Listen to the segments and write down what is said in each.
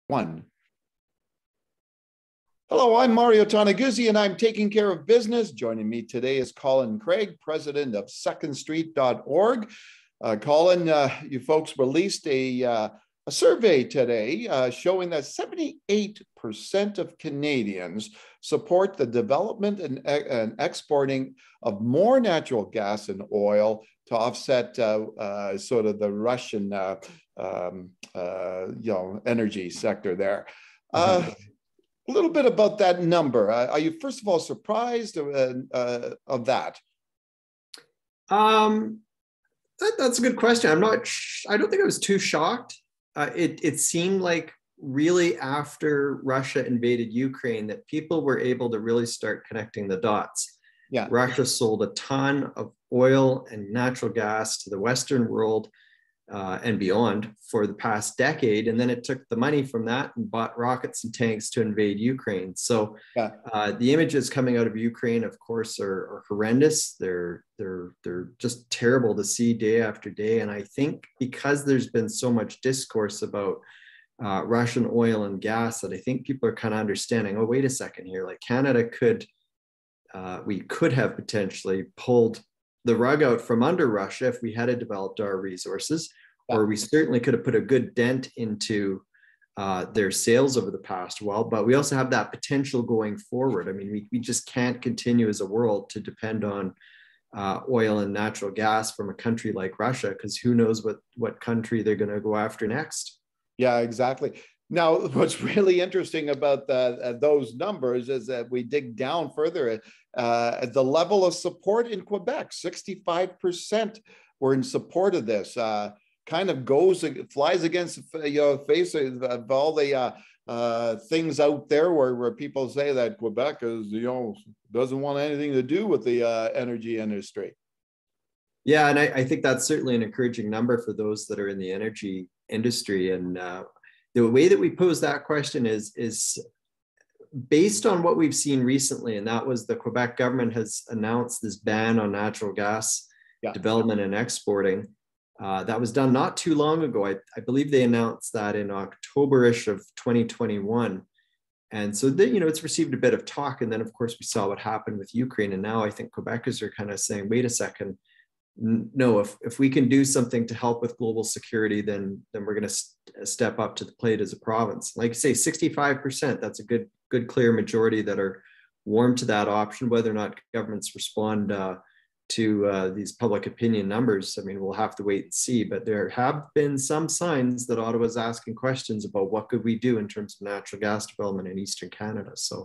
One. Hello, I'm Mario Toneguzzi, and I'm taking care of business. Joining me today is Colin Craig, president of secondstreet.org. Colin, you folks released a survey today showing that 78% of Canadians support the development and exporting of more natural gas and oil to offset sort of the Russian energy sector there. A little bit about that number. Are you, first of all, surprised of that? That's a good question. I don't think I was too shocked. It seemed like really after Russia invaded Ukraine that people were able to really start connecting the dots. Yeah. Russia sold a ton of oil and natural gas to the Western world and beyond for the past decade. And then it took the money from that and bought rockets and tanks to invade Ukraine. So the images coming out of Ukraine, of course, are horrendous. They're just terrible to see day after day. And I think because there's been so much discourse about Russian oil and gas, that I think people are kind of understanding, oh, wait a second here, like Canada we could have potentially pulled the rug out from under Russia if we had developed our resources, or we certainly could have put a good dent into their sales over the past while. But we also have that potential going forward. I mean, we just can't continue as a world to depend on oil and natural gas from a country like Russia, because who knows what country they're going to go after next. Yeah, exactly. Now, what's really interesting about those numbers is that we dig down further. The level of support in Quebec, 65% were in support of this. Kind of flies against the face of all the things out there where people say that Quebec doesn't want anything to do with the energy industry. Yeah, and I think that's certainly an encouraging number for those that are in the energy industry. And the way that we pose that question is based on what we've seen recently, and that was the Quebec government has announced this ban on natural gas development and exporting. That was done not too long ago. I believe they announced that in October-ish of 2021. And so it's received a bit of talk. And then, of course, we saw what happened with Ukraine. And now I think Quebecers are kind of saying, wait a second, no, if we can do something to help with global security, then we're going to step up to the plate as a province. Like you say, 65%, that's a good clear majority that are warm to that option. Whether or not governments respond to these public opinion numbers, I mean, we'll have to wait and see. But there have been some signs that Ottawa's asking questions about what could we do in terms of natural gas development in Eastern Canada. So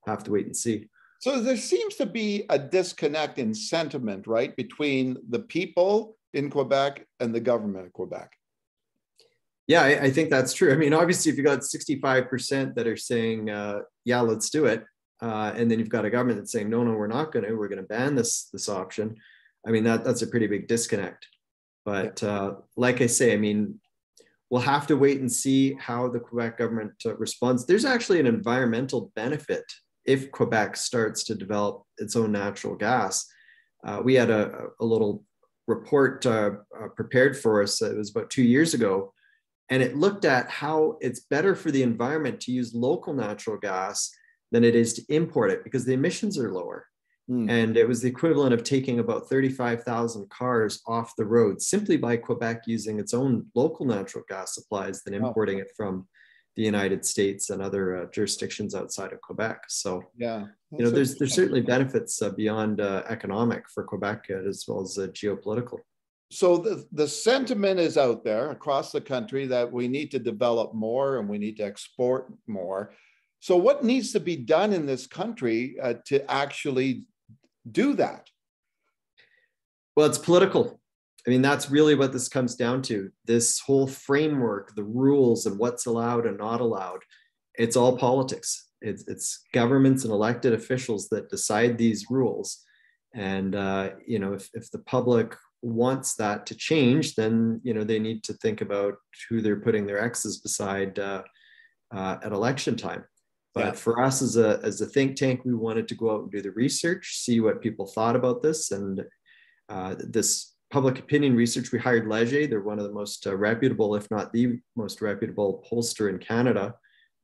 we'll have to wait and see. So there seems to be a disconnect in sentiment, right, between the people in Quebec and the government of Quebec. Yeah, I think that's true. I mean, obviously, if you got 65% that are saying, yeah, let's do it, and then you've got a government that's saying, no, we're not going to, we're going to ban this option. I mean, that's a pretty big disconnect. But like I say, I mean, we'll have to wait and see how the Quebec government responds. There's actually an environmental benefit if Quebec starts to develop its own natural gas. We had a little report prepared for us. It was about 2 years ago. And it looked at how it's better for the environment to use local natural gas than it is to import it, because the emissions are lower. And it was the equivalent of taking about 35,000 cars off the road simply by Quebec using its own local natural gas supplies than importing it from the United States and other jurisdictions outside of Quebec. So, there's certainly benefits beyond economic for Quebec as well as geopolitical. So the sentiment is out there across the country that we need to develop more and we need to export more. So what needs to be done in this country to actually do that? Well, it's political. I mean, that's really what this comes down to. This whole framework, the rules and what's allowed and not allowed, it's all politics. It's governments and elected officials that decide these rules. And, if the public wants that to change, then, they need to think about who they're putting their X's beside at election time. But for us as a think tank, we wanted to go out and do the research, see what people thought about this. And this public opinion research, we hired Leger. They're one of the most reputable, if not the most reputable pollster in Canada,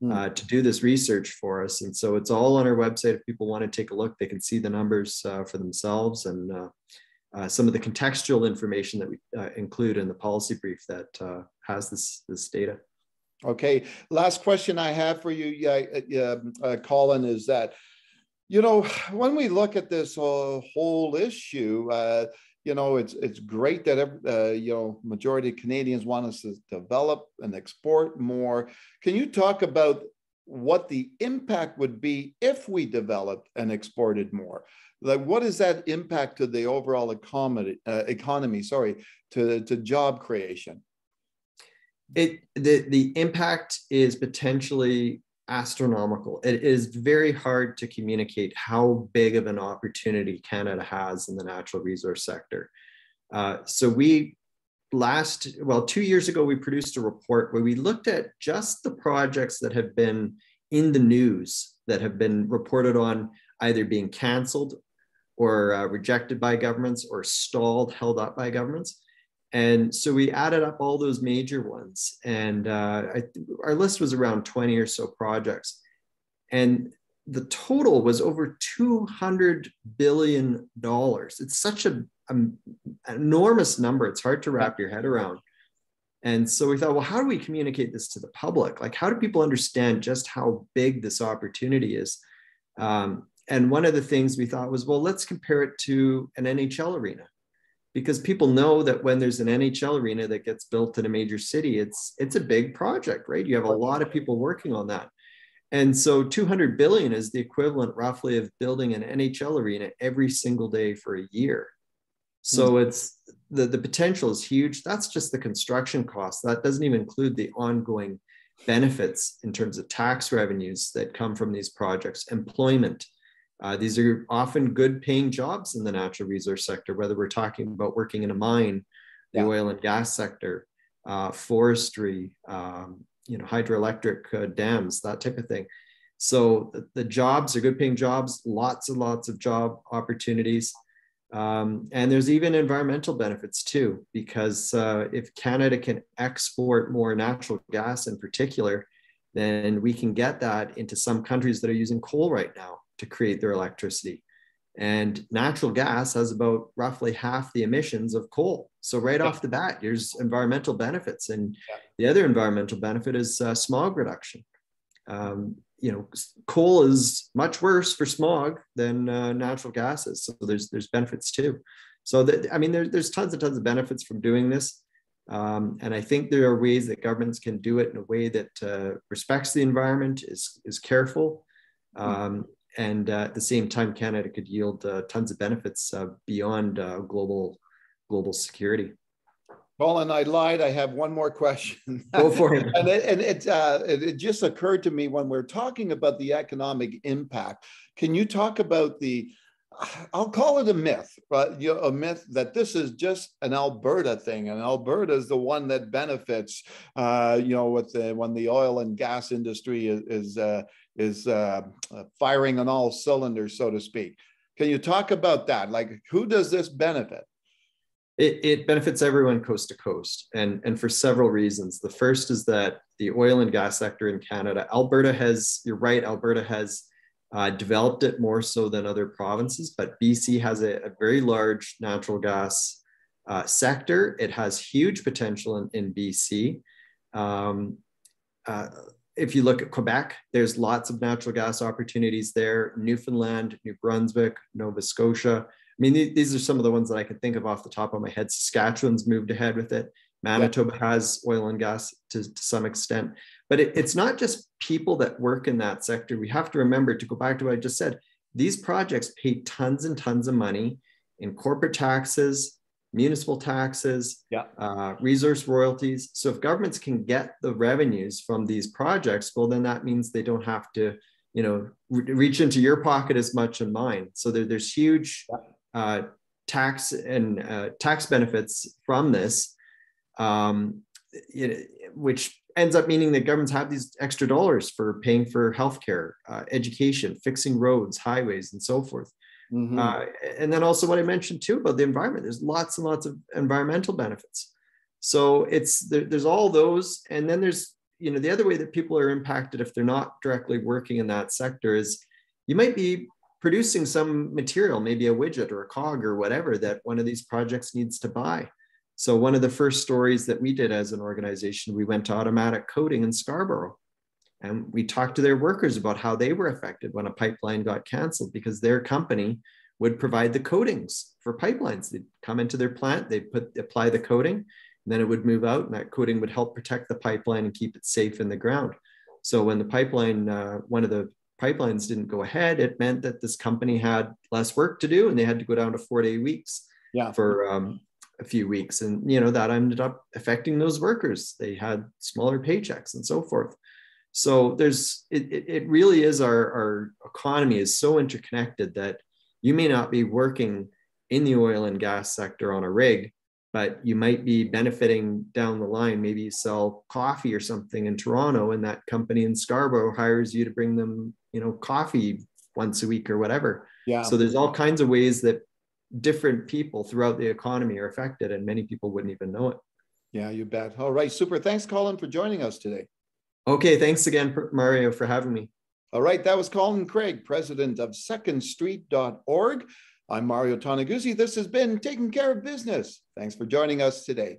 to do this research for us. And so it's all on our website. If people want to take a look, they can see the numbers for themselves, and some of the contextual information that we include in the policy brief that has this data. Okay, last question I have for you, Colin, is that, you know, when we look at this whole issue, you know, it's great that you know, majority of Canadians want us to develop and export more. Can you talk about what the impact would be if we developed and exported more? Like, what is that impact to the overall economy? Sorry, to job creation? The impact is potentially astronomical. It is very hard to communicate how big of an opportunity Canada has in the natural resource sector. So 2 years ago, we produced a report where we looked at just the projects that have been in the news, that have been reported on either being canceled or rejected by governments, or stalled, held up by governments. And so we added up all those major ones, and our list was around 20 or so projects. And the total was over $200 billion. It's such an enormous number. It's hard to wrap your head around. And so we thought, well, how do we communicate this to the public? Like, how do people understand just how big this opportunity is? And one of the things we thought was, well, let's compare it to an NHL arena. Because people know that when there's an NHL arena that gets built in a major city, it's a big project, right? You have a lot of people working on that. And so 200 billion is the equivalent roughly of building an NHL arena every single day for a year. So it's the potential is huge. That's just the construction cost. That doesn't even include the ongoing benefits in terms of tax revenues that come from these projects, employment. These are often good paying jobs in the natural resource sector, whether we're talking about working in a mine, the oil and gas sector, forestry, hydroelectric dams, that type of thing. So the jobs are good paying jobs, lots and lots of job opportunities. And there's even environmental benefits too, because if Canada can export more natural gas in particular, then we can get that into some countries that are using coal right now to create their electricity. And natural gas has about roughly half the emissions of coal. So right off the bat, there's environmental benefits. And the other environmental benefit is smog reduction. Coal is much worse for smog than natural gas is. So there's benefits too. So there's tons and tons of benefits from doing this. And I think there are ways that governments can do it in a way that respects the environment, is careful. And at the same time, Canada could yield tons of benefits beyond global security. Colin, I lied. I have one more question. Go for it. And it just occurred to me when we're talking about the economic impact. Can you talk about I'll call it a myth, but a myth that this is just an Alberta thing, and Alberta is the one that benefits. When the oil and gas industry is firing on all cylinders, so to speak. Can you talk about that? Like, who does this benefit? It benefits everyone coast to coast, and for several reasons. The first is that the oil and gas sector in Canada, Alberta has developed it more so than other provinces, but BC has a very large natural gas sector. It has huge potential in BC. If you look at Quebec, there's lots of natural gas opportunities there. Newfoundland, New Brunswick, Nova Scotia. I mean, these are some of the ones that I can think of off the top of my head. Saskatchewan's moved ahead with it. Manitoba has oil and gas to some extent. But it's not just people that work in that sector. We have to remember, to go back to what I just said, these projects pay tons and tons of money in corporate taxes, municipal taxes, resource royalties. So if governments can get the revenues from these projects, well, then that means they don't have to, reach into your pocket as much and mine. So there's huge tax and tax benefits from this, which ends up meaning that governments have these extra dollars for paying for healthcare, education, fixing roads, highways, and so forth. Mm-hmm. And then also what I mentioned too about the environment, there's lots and lots of environmental benefits. So there's all those. And then there's, the other way that people are impacted if they're not directly working in that sector is you might be producing some material, maybe a widget or a cog or whatever that one of these projects needs to buy. So one of the first stories that we did as an organization, we went to automatic coating in Scarborough. And we talked to their workers about how they were affected when a pipeline got canceled because their company would provide the coatings for pipelines. They'd come into their plant, they'd apply the coating, and then it would move out, and that coating would help protect the pipeline and keep it safe in the ground. So when the pipeline, one of the pipelines didn't go ahead, it meant that this company had less work to do and they had to go down to 4-day weeks for a few weeks. And, that ended up affecting those workers. They had smaller paychecks and so forth. So it really is our economy is so interconnected that you may not be working in the oil and gas sector on a rig, but you might be benefiting down the line. Maybe you sell coffee or something in Toronto and that company in Scarborough hires you to bring them, coffee once a week or whatever. Yeah. So there's all kinds of ways that different people throughout the economy are affected and many people wouldn't even know it. Yeah, you bet. All right. Super. Thanks, Colin, for joining us today. Okay. Thanks again, Mario, for having me. All right. That was Colin Craig, president of secondstreet.org. I'm Mario Toneguzzi. This has been Taking Care of Business. Thanks for joining us today.